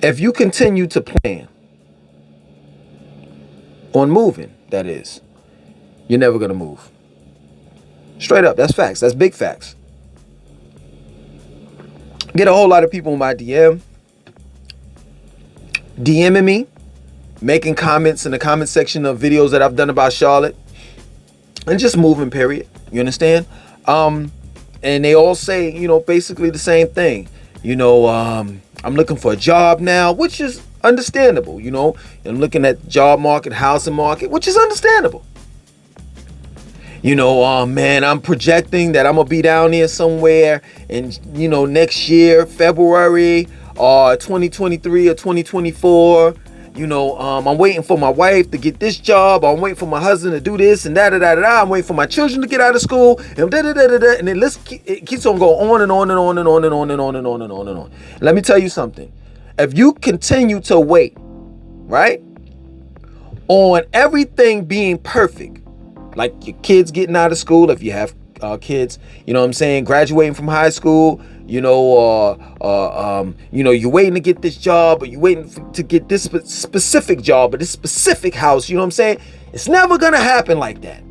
If you continue to plan on moving, that is, you're never going to move. Straight up. That's facts. That's big facts. Get a whole lot of people in my DMing me, making comments in the comment section of videos that I've done about Charlotte, and just moving, period. You understand? And they all say, basically the same thing. I'm looking for a job now, which is understandable. I'm looking at job market, housing market, which is understandable. Man, I'm projecting that I'm gonna be down here somewhere in, next year, February, 2023 or 2024. I'm waiting for my wife to get this job. I'm waiting for my husband to do this and that. I'm waiting for my children to get out of school. And and it keeps on going on and on and on and on and on and on and on and on and on. Let me tell you something. If you continue to wait, right, on everything being perfect, like your kids getting out of school, if you have kids, graduating from high school, you're waiting to get this job, or you're waiting to get this specific job or this specific house, it's never gonna happen like that.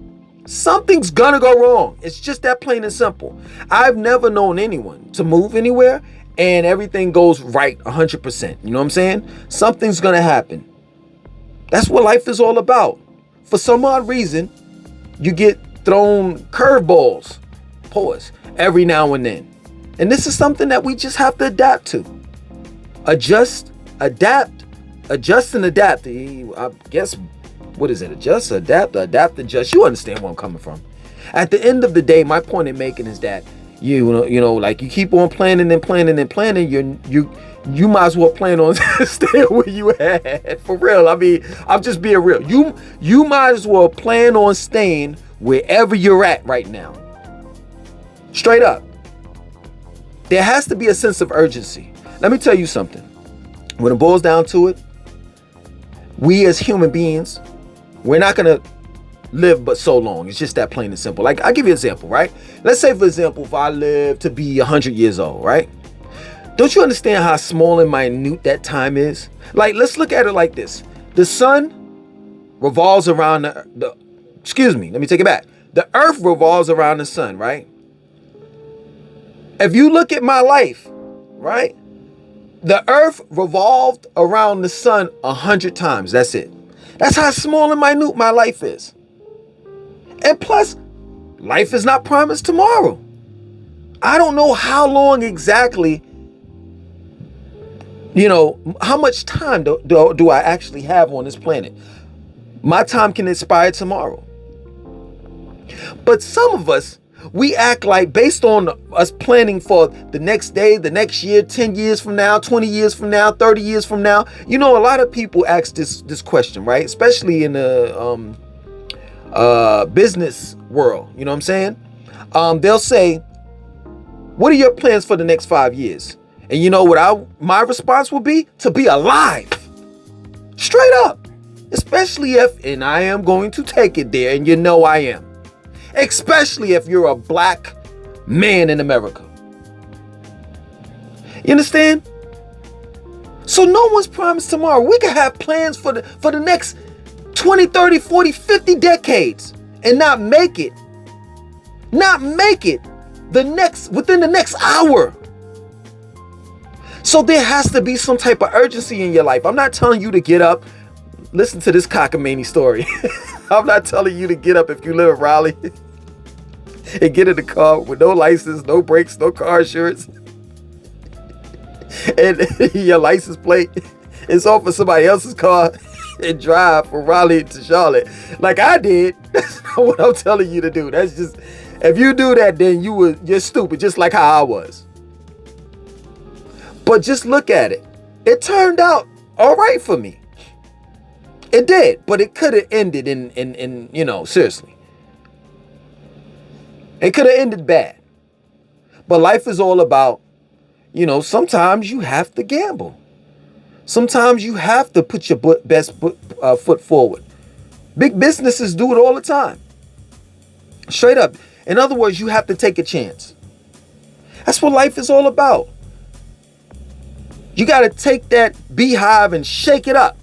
Something's gonna go wrong. It's just that plain and simple. I've never known anyone to move anywhere and everything goes right 100%. Something's gonna happen. That's what life is all about. For some odd reason, you get thrown curveballs, every now and then. And this is something that we just have to adapt to. Adjust, adapt, adjust and adapt. I guess, what is it? Adjust, adapt, adjust. You understand where I'm coming from. At the end of the day, my point in making is that like you keep on planning and planning and planning, you might as well plan on staying where you at. For real. I mean, I'm just being real. You might as well plan on staying wherever you're at right now. Straight up. There has to be a sense of urgency. Let me tell you something. When it boils down to it, we as human beings, we're not going to live but so long. It's just that plain and simple. Like, I'll give you an example, right? Let's say, for example, if I live to be 100 years old, right? Don't you understand how small and minute that time is? Like, let's look at it like this. The sun revolves around let me take it back. The earth revolves around the sun, right? If you look at my life, right? The earth revolved around the sun 100 times. That's it. That's how small and minute my life is. And plus, life is not promised tomorrow. I don't know how long exactly, how much time do I actually have on this planet. My time can expire tomorrow. But some of us, we act like, based on us planning for the next day, the next year, 10 years from now, 20 years from now, 30 years from now. A lot of people ask this question, right? Especially in the business world. You know what I'm saying? They'll say, what are your plans for the next 5 years? And you know what my response will be? To be alive. Straight up. Especially if, and I am going to take it there, and I am. Especially if you're a black man in America. You understand? So no one's promised tomorrow. We can have plans for the next 20, 30, 40, 50 decades and not make it. Not make it within the next hour. So there has to be some type of urgency in your life. I'm not telling you to get up. Listen to this cockamamie story. I'm not telling you to get up if you live in Raleigh and get in the car with no license, no brakes, no car insurance, and your license plate is off of somebody else's car and drive from Raleigh to Charlotte like I did. That's not what I'm telling you to do. That's just, if you do that, then you're stupid, just like how I was. But just look at it. It turned out all right for me. It did, but it could have ended in seriously. It could have ended bad. But life is all about, sometimes you have to gamble. Sometimes you have to put your best foot forward. Big businesses do it all the time. Straight up. In other words, you have to take a chance. That's what life is all about. You got to take that beehive and shake it up.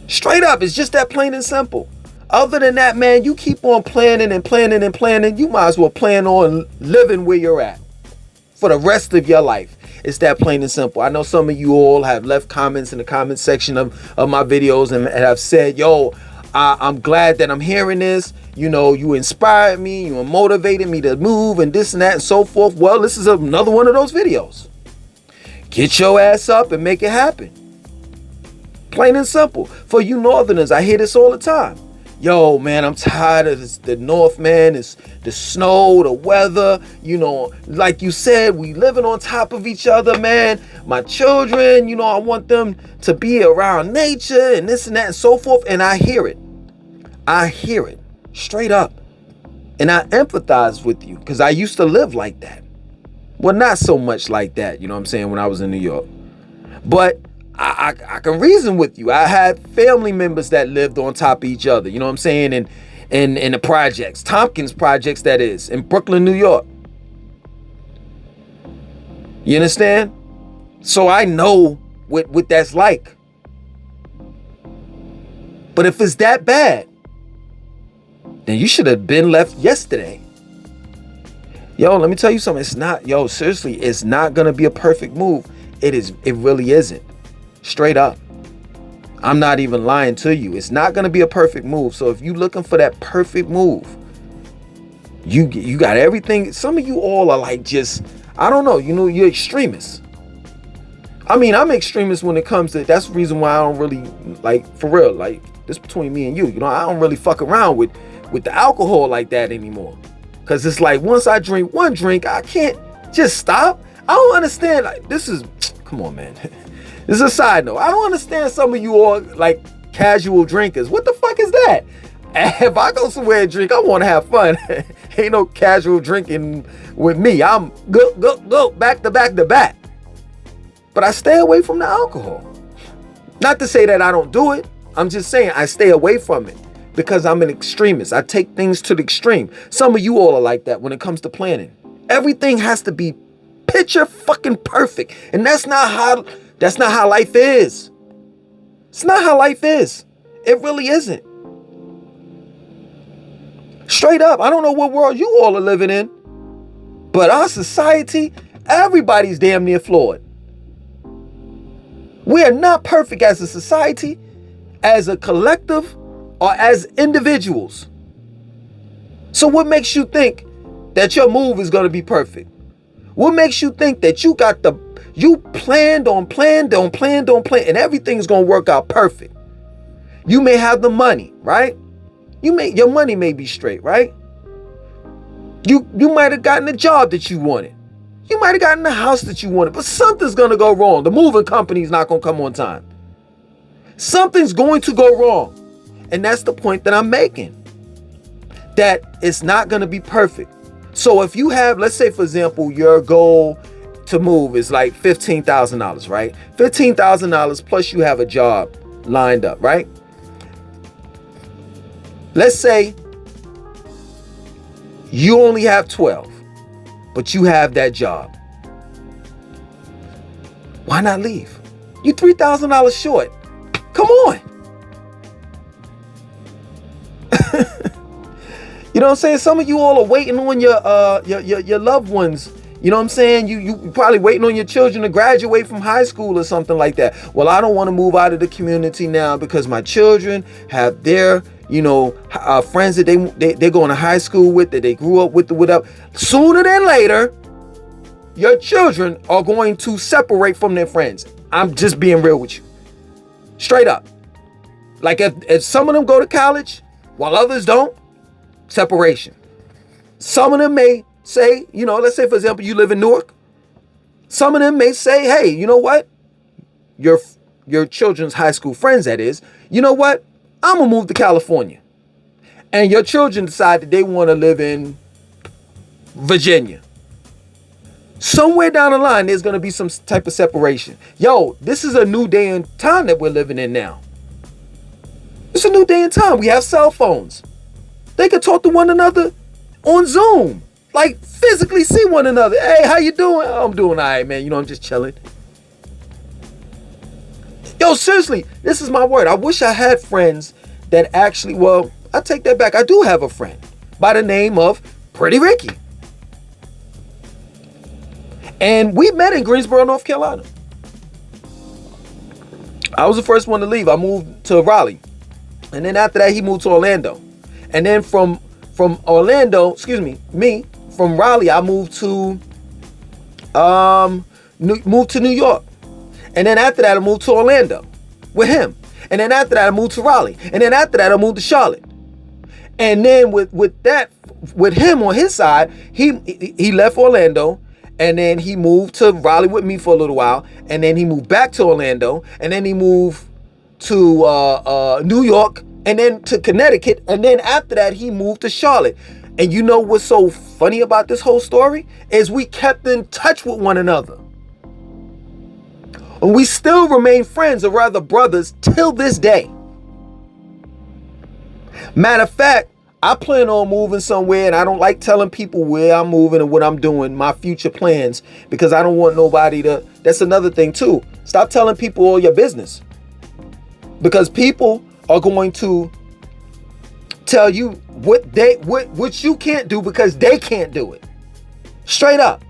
Straight up. It's just that plain and simple. Other than that, man, you keep on planning and planning and planning. You might as well plan on living where you're at for the rest of your life. It's that plain and simple. I know some of you all have left comments in the comment section of my videos and have said, yo, I'm glad that I'm hearing this. You know, you inspired me. You motivated me to move and this and that and so forth. Well, this is another one of those videos. Get your ass up and make it happen. Plain and simple. For you Northerners, I hear this all the time. Yo, man, I'm tired of this, the North, man. It's the snow, the weather. You know, like you said, we living on top of each other, man. My children, you know, I want them to be around nature and this and that and so forth. And I hear it. I hear it straight up. And I empathize with you because I used to live like that. Well, not so much like that, you know what I'm saying, when I was in New York. But I can reason with you. I had family members that lived on top of each other, you know what I'm saying, in the projects, Tompkins projects, that is, in Brooklyn, New York. You understand? So I know what that's like. But if it's that bad, then you should have been left yesterday. Yo, let me tell you something. It's not, yo, seriously, it's not gonna be a perfect move. It really isn't. Straight up. I'm not even lying to you. It's not gonna be a perfect move. So if you're looking for that perfect move, you got everything. Some of you all are like just, I don't know, you know, you're extremists. I mean, I'm extremist when it comes to, that's the reason why I don't really, like, for real, like, this between me and you know, I don't really fuck around with the alcohol like that anymore. Cause it's like, once I drink one drink, I can't just stop. I don't understand, like, this is, come on, man. This is a side note. I don't understand some of you all like casual drinkers. What the fuck is that? If I go somewhere and drink, I want to have fun. Ain't no casual drinking with me. I'm go back to back to back. But I stay away from the alcohol. Not to say that I don't do it. I'm just saying I stay away from it because I'm an extremist. I take things to the extreme. Some of you all are like that when it comes to planning. Everything has to be picture fucking perfect. And that's not how life is. It's not how life is. It really isn't. Straight up. I don't know what world you all are living in, but our society, everybody's damn near flawed. We are not perfect as a society, as a collective, or as individuals. So what makes you think that your move is going to be perfect? What makes you think that you planned on, and everything's going to work out perfect? You may have the money, right? Your money may be straight, right? You might have gotten the job that you wanted. You might have gotten the house that you wanted, but something's going to go wrong. The moving company's not going to come on time. Something's going to go wrong. And that's the point that I'm making. That it's not going to be perfect. So if you have, let's say, for example, your goal to move is like $15,000, right? $15,000 plus you have a job lined up, right? Let's say you only have 12, but you have that job. Why not leave? You $3,000 short. Come on. You know what I'm saying? Some of you all are waiting on your loved ones. You know what I'm saying? You probably waiting on your children to graduate from high school or something like that. Well, I don't want to move out of the community now because my children have their, you know, friends that they're going to high school with, that they grew up with, whatever. Sooner than later, your children are going to separate from their friends. I'm just being real with you. Straight up. Like if some of them go to college while others don't, separation. Some of them may say, you know, let's say, for example, you live in Newark. Some of them may say, hey, you know what? Your children's high school friends, that is, you know what? I'm going to move to California. And your children decide that they want to live in Virginia. Somewhere down the line, there's going to be some type of separation. Yo, this is a new day and time that we're living in now. It's a new day and time. We have cell phones. They can talk to one another on Zoom. like physically see one another. Hey, how you doing? Oh, I'm doing all right, man. You know, I'm just chilling. Yo, seriously, this is my word. I wish I had friends that actually, well, I take that back. I do have a friend by the name of Pretty Ricky. And we met in Greensboro, North Carolina. I was the first one to leave. I moved to Raleigh. And then after that, he moved to Orlando. And then from Orlando, from Raleigh, I moved to New York. And then after that, I moved to Orlando with him. And then after that, I moved to Raleigh. And then after that, I moved to Charlotte. And then with him on his side, he left Orlando. And then he moved to Raleigh with me for a little while. And then he moved back to Orlando. And then he moved to New York. And then to Connecticut. And then after that, he moved to Charlotte. And you know what's so funny about this whole story? Is we kept in touch with one another. And we still remain friends, or rather brothers, till this day. Matter of fact, I plan on moving somewhere, and I don't like telling people where I'm moving and what I'm doing, my future plans, because I don't want nobody to, that's another thing too. Stop telling people all your business. Because people are going to tell you what you can't do because they can't do it. Straight up.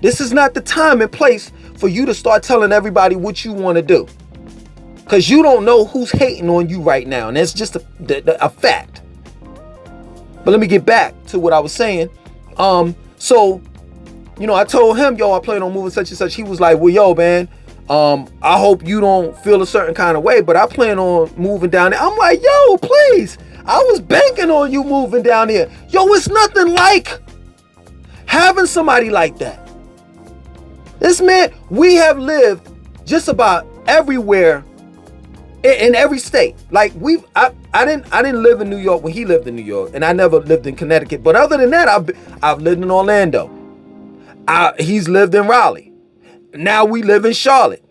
This is not the time and place for you to start telling everybody what you want to do. Because you don't know who's hating on you right now. And that's just a fact. But let me get back to what I was saying. So, you know, I told him, yo, I plan on moving such and such. He was like, well, yo, man, I hope you don't feel a certain kind of way, but I plan on moving down there. I'm like, yo, please. I was banking on you moving down here. Yo, it's nothing like having somebody like that. This man, we have lived just about everywhere in every state. Like I didn't live in New York when he lived in New York, and I never lived in Connecticut. But other than that, I've lived in Orlando. He's lived in Raleigh. Now we live in Charlotte.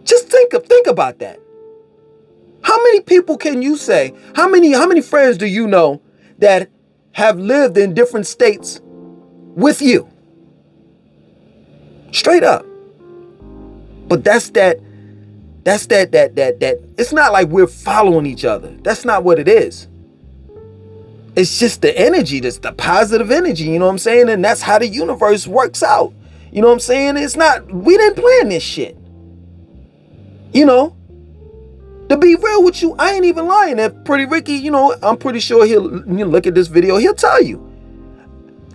Just think about that. How many people can you say? How many friends do you know that have lived in different states with you? Straight up. But that's that it's not like we're following each other. That's not what it is. It's just the energy, that's the positive energy, you know what I'm saying? And that's how the universe works out. You know what I'm saying? It's not, we didn't plan this shit. You know? To be real with you, I ain't even lying. If Pretty Ricky, you know, I'm pretty sure he'll look at this video, he'll tell you.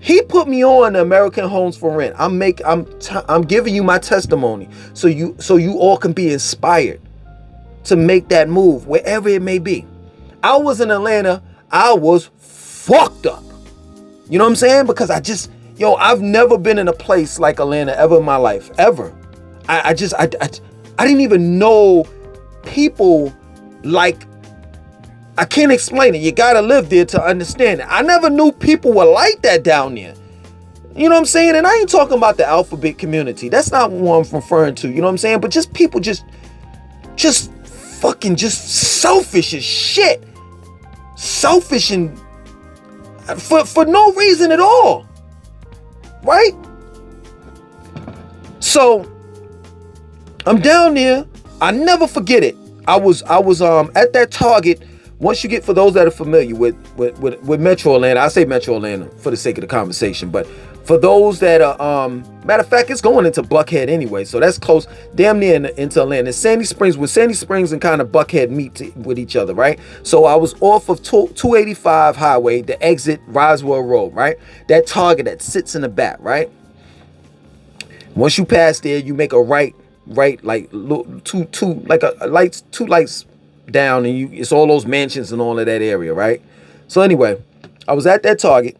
He put me on American Homes for Rent. I'm giving you my testimony so you all can be inspired to make that move wherever it may be. I was in Atlanta. I was fucked up. You know what I'm saying? Because I've never been in a place like Atlanta ever in my life, ever. I didn't even know people like, I can't explain it. You gotta live there to understand it. I never knew people were like that down there. You know what I'm saying? And I ain't talking about the alphabet community. That's not what I'm referring to. You know what I'm saying? But just people just fucking just selfish as shit. Selfish and for no reason at all. Right? So I'm down there. I never forget it. I was at that Target. Once you get, for those that are familiar with Metro Atlanta, I say Metro Atlanta for the sake of the conversation, but for those that are, matter of fact, it's going into Buckhead anyway, so that's close, damn near into Atlanta. Sandy Springs, when Sandy Springs and kind of Buckhead meet with each other, right? So I was off of 285 highway, the exit Roswell Road, right? That Target that sits in the back, right? Once you pass there, you make a right, like two lights down, and it's all those mansions and all of that area, right? So anyway, I was at that Target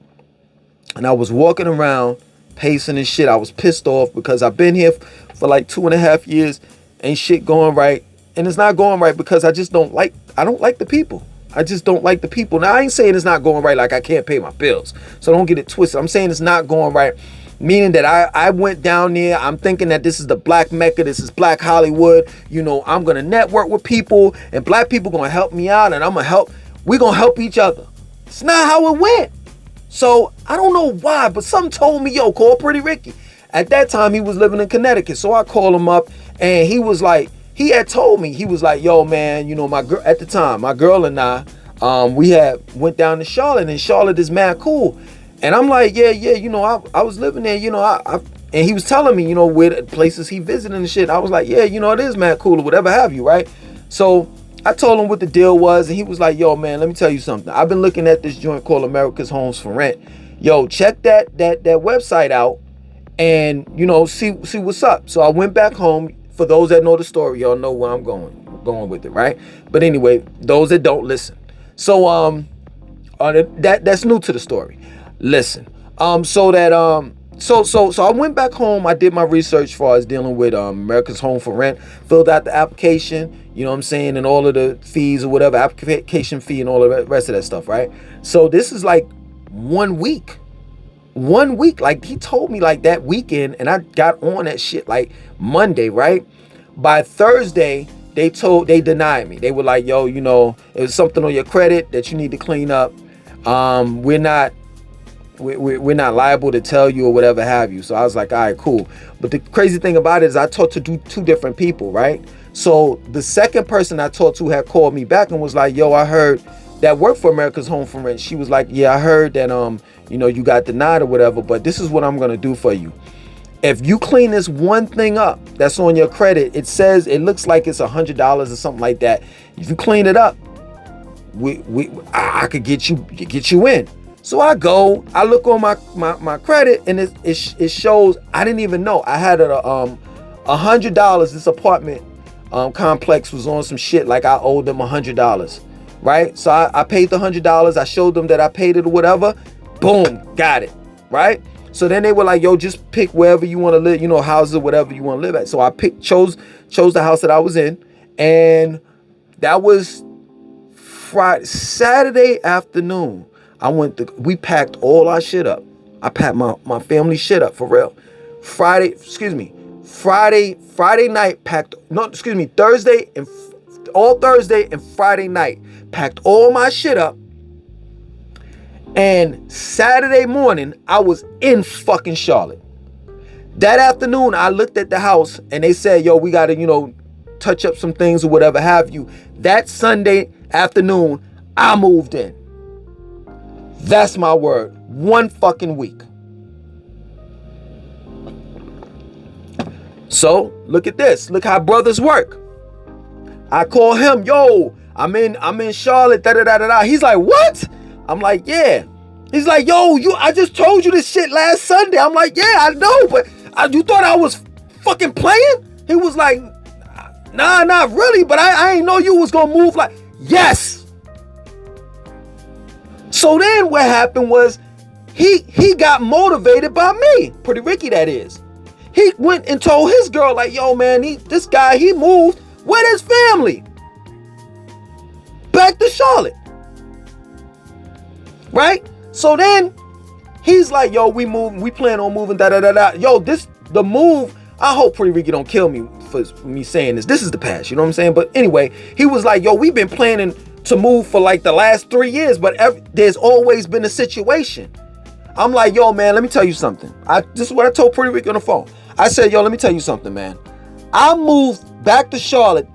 and I was walking around pacing and shit. I was pissed off because I've been here for like 2.5 years, ain't shit going right, and it's not going right because I don't like the people. I just don't like the people. Now I ain't saying it's not going right like I can't pay my bills, so don't get it twisted. I'm saying it's not going right, meaning that I went down there, I'm thinking that this is the black Mecca, this is Black Hollywood, you know, I'm gonna network with people and black people gonna help me out, and we're gonna help each other. It's not how it went. So I don't know why, but something told me, yo, call Pretty Ricky. At that time, he was living in Connecticut. So I called him up, and he was like, he had told me, he was like, yo, man, you know, my girl, at the time, my girl and I, we had went down to Charlotte, and Charlotte is mad cool. And I'm like, yeah, you know, I was living there, you know, and he was telling me, you know, where the places he visited and shit. I was like, yeah, you know, it is mad cool or whatever have you, right? So I told him what the deal was, and he was like, yo, man, let me tell you something. I've been looking at this joint called America's Homes for Rent. Yo, check that website out and, you know, see what's up. So I went back home. For those that know the story, y'all know where I'm going with it, right? But anyway, those that don't, listen. So that's new to the story. Listen. So I went back home. I did my research as far as dealing with America's Home for Rent. Filled out the application, you know what I'm saying, and all of the fees or whatever, application fee and all the rest of that stuff, right? So this is like 1 week. 1 week. Like, he told me like that weekend, and I got on that shit like Monday, right? By Thursday, they denied me. They were like, yo, you know, it was something on your credit that you need to clean up. We're not liable to tell you or whatever have you. So I was like, all right, cool. But the crazy thing about it is I talked to two different people, right? So the second person I talked to had called me back and was like, yo, I heard that worked for America's Home for Rent. She was like, yeah, I heard that, you know, you got denied or whatever, but this is what I'm going to do for you. If you clean this one thing up that's on your credit, it says, it looks like it's $100 or something like that. If you clean it up, I could get you in. So I look on my credit, and it shows, I didn't even know. I had $100. This apartment complex was on some shit like I owed them $100, right? So I paid the $100. I showed them that I paid it or whatever. Boom, got it, right? So then they were like, yo, just pick wherever you want to live, you know, houses or whatever you want to live at. So I chose the house that I was in, and that was Saturday afternoon. We packed all our shit up. I packed my family shit up for real. Thursday night Thursday and Friday night packed all my shit up. And Saturday morning, I was in fucking Charlotte. That afternoon, I looked at the house and they said, yo, we got to, you know, touch up some things or whatever have you. That Sunday afternoon, I moved in. That's my word. 1 fucking week. So look at this. Look how brothers work. I call him, yo, I'm in Charlotte, da-da-da-da-da. He's like, what? I'm like, yeah. He's like, yo, I just told you this shit last Sunday. I'm like, yeah, I know, but you thought I was fucking playing? He was like, nah, not really, but I ain't know you was gonna move like, yes. So then what happened was he got motivated by me, Pretty Ricky that is. He went and told his girl like, yo man, this guy moved with his family back to Charlotte. Right? So then he's like, yo, we plan on moving, da-da-da-da. Yo, the move, I hope Pretty Ricky don't kill me for me saying this. This is the past, you know what I'm saying? But anyway, he was like, yo, we've been planning to move for like the last 3 years, but there's always been a situation. I'm like, yo, man, let me tell you something. This is what I told Pretty Ricky on the phone. I said, yo, let me tell you something, man. I moved back to Charlotte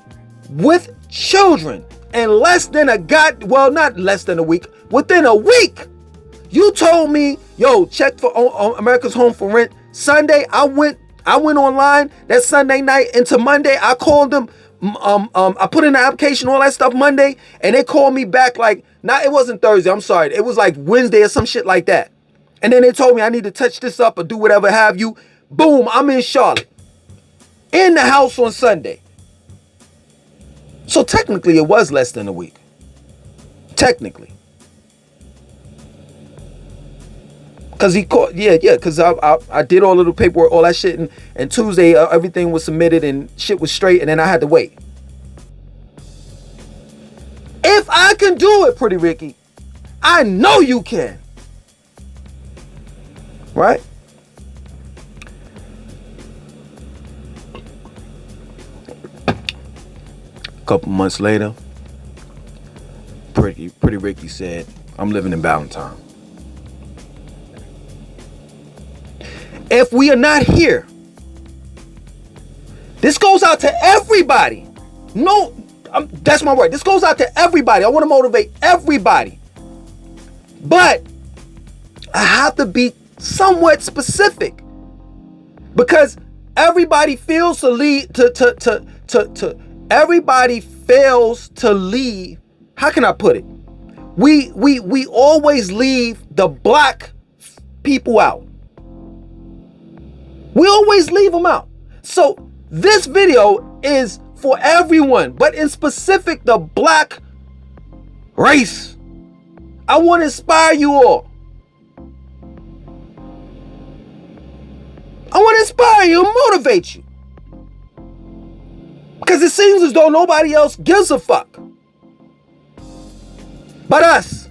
with children in less than not less than a week, within a week. You told me, yo, check for America's Home for Rent. Sunday, I went online that Sunday night into Monday. I called them. I put in the application, all that stuff Monday, and they called me back like, it wasn't Thursday. I'm sorry. It was like Wednesday or some shit like that. And then they told me I need to touch this up or do whatever have you. Boom, I'm in Charlotte. In the house on Sunday. So technically it was less than a week. Technically. Cause he called, cause I did all of the paperwork, all that shit, and Tuesday everything was submitted and shit was straight, and then I had to wait. If I can do it, Pretty Ricky, I know you can. Right? A couple months later, Pretty Ricky said, I'm living in Ballantyne. if we are not here, this goes out to everybody. No, that's my word. This goes out to everybody. I want to motivate everybody. But I have to be somewhat specific, because everybody fails to lead everybody fails to leave. How can I put it? We always leave the black people out. We always leave them out. So this video is for everyone, but in specific the black race. I want to inspire you all. I want to inspire you and motivate you. Because it seems as though nobody else gives a fuck but us.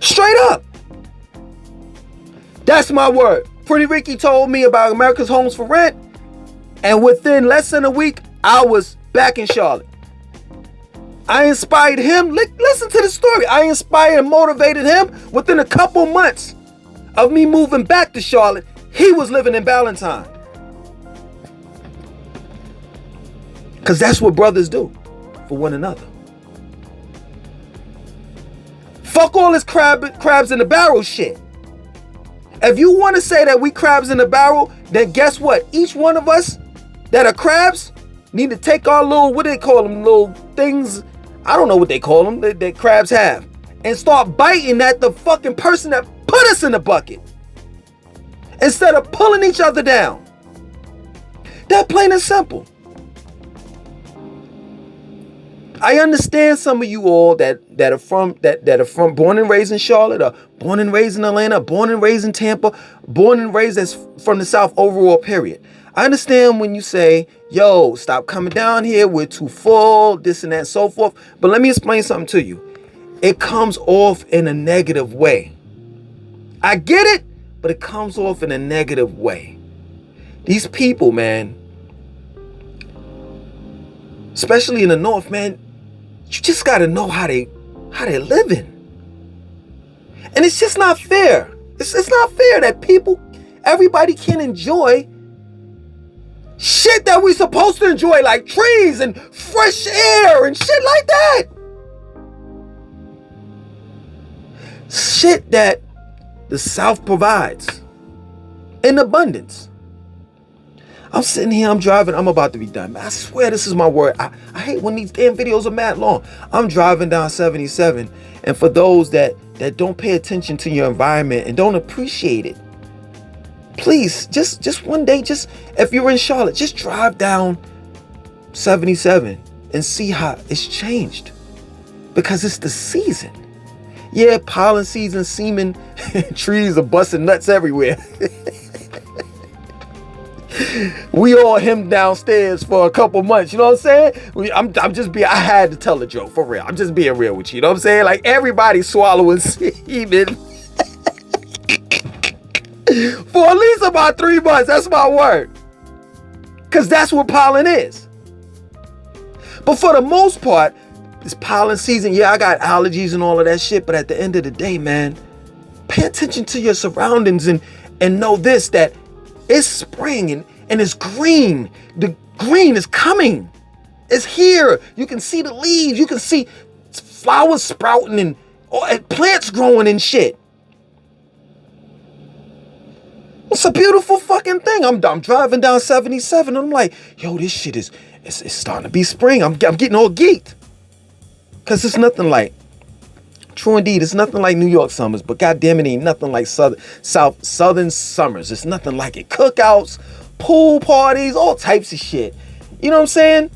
Straight up. That's my word. Pretty Ricky told me about America's Homes for Rent, and within less than a week, I was back in Charlotte. I inspired him. Listen to the story. I inspired and motivated him. Within a couple months of me moving back to Charlotte, he was living in Ballantyne. Because that's what brothers do for one another. Fuck all this crabs in the barrel shit. If you want to say that we crabs in the barrel, then guess what? Each one of us that are crabs need to take our little, what do they call them, little things, I don't know what they call them, that crabs have, and start biting at the fucking person that put us in the bucket, instead of pulling each other down. That plain and simple. I understand some of you all that are from born and raised in Charlotte, or born and raised in Atlanta, born and raised in Tampa, born and raised as from the South overall, period. I understand when you say, yo, stop coming down here, we're too full, this and that and so forth. But let me explain something to you. It comes off in a negative way. I get it, but it comes off in a negative way. These people, man, especially in the North, man, you just got to know how they living. And it's just not fair. It's not fair that everybody can enjoy shit that we supposed to enjoy, like trees and fresh air and shit like that. Shit that the South provides in abundance. I'm sitting here, I'm driving, I'm about to be done. I swear this is my word. I hate when these damn videos are mad long. I'm driving down 77, and for those that don't pay attention to your environment and don't appreciate it, please, just one day, just if you're in Charlotte, just drive down 77 and see how it's changed. Because it's the season. Yeah, pollen season, semen, trees are busting nuts everywhere. We all him downstairs for a couple months, you know what I'm saying? I had to tell a joke, for real. I'm just being real with you know what I'm saying? Like, everybody's swallowing semen for at least about 3 months, that's my word. Because that's what pollen is. But for the most part, it's pollen season. Yeah, I got allergies and all of that shit, but at the end of the day, man, pay attention to your surroundings and know this, that it's spring and it's green. The green is coming. It's here. You can see the leaves. You can see flowers sprouting and plants growing and shit. It's a beautiful fucking thing. I'm driving down 77. I'm like, yo, this shit it's starting to be spring. I'm getting all geeked. Because it's nothing like, true indeed, it's nothing like New York summers, but goddamn it ain't nothing like southern summers. It's nothing like it. Cookouts, pool parties, all types of shit. You know what I'm saying?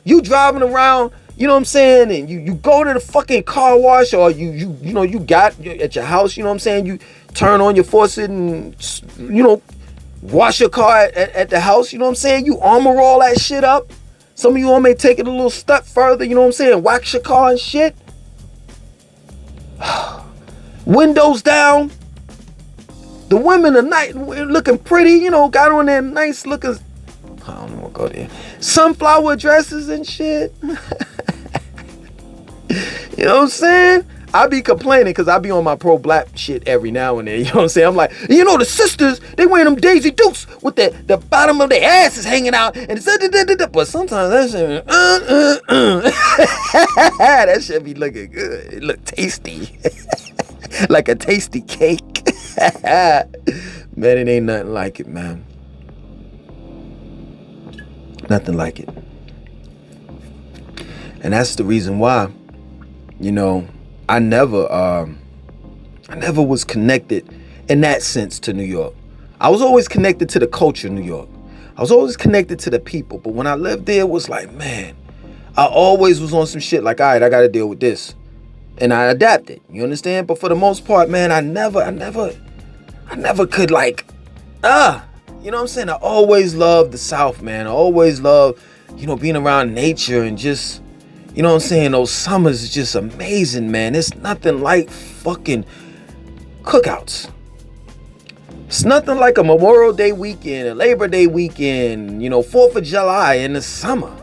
You driving around, you know what I'm saying, and you go to the fucking car wash, or you got at your house, you know what I'm saying, you turn on your faucet and, wash your car at the house, you know what I'm saying, you armor all that shit up. Some of you all may take it a little step further, you know what I'm saying, wax your car and shit. Windows down. The women are looking pretty, got on their nice looking, I don't know what go there, sunflower dresses and shit. You know what I'm saying? I be complaining because I be on my pro-black shit every now and then. You know what I'm saying? I'm like, you know, the sisters, they wearing them Daisy Dukes with the bottom of their asses hanging out. And but sometimes that shit, that shit be looking good. It look tasty. Like a tasty cake. Man, it ain't nothing like it, man. Nothing like it. And that's the reason why, you know, I never was connected in that sense to New York. I was always connected to the culture of New York. I was always connected to the people. But when I lived there, it was like, man, I always was on some shit like, all right, I got to deal with this. And I adapted, you understand? But for the most part, man, I never could like, you know what I'm saying? I always loved the South, man. I always loved, you know, being around nature and just, you know what I'm saying? Those summers is just amazing, man. It's nothing like fucking cookouts. It's nothing like a Memorial Day weekend, a Labor Day weekend, you know, 4th of July in the summer.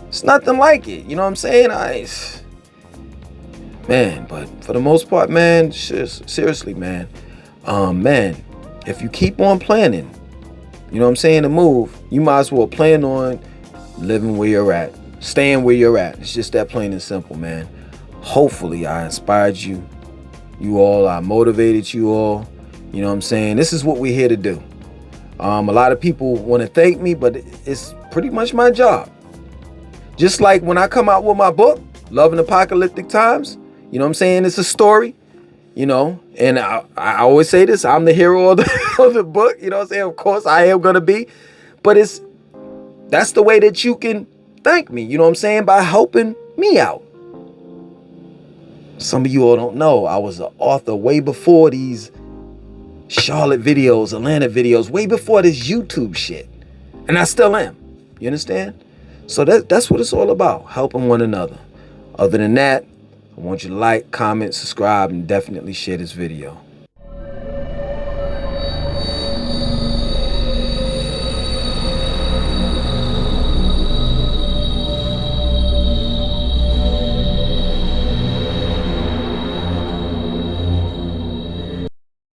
It's nothing like it. You know what I'm saying? Man, but for the most part, man, seriously, man. Man, if you keep on planning, you know what I'm saying, to move, you might as well plan on living where you're at. Staying where you're at. It's just that plain and simple, man. Hopefully I inspired you all. I motivated you all. You know what I'm saying? This is what we're here to do. A lot of people want to thank me, but it's pretty much my job. Just like when I come out with my book, Love in Apocalyptic Times, you know what I'm saying? It's a story, you know, and I always say this, I'm the hero of the book, you know what I'm saying? Of course I am going to be, but that's the way that you can thank me, you know what I'm saying, by helping me out. Some of you all don't know, I was an author way before these Charlotte videos, Atlanta videos, way before this YouTube shit. And I still am. You understand? So that's what it's all about, helping one another. Other than that, I want you to like, comment, subscribe, and definitely share this video.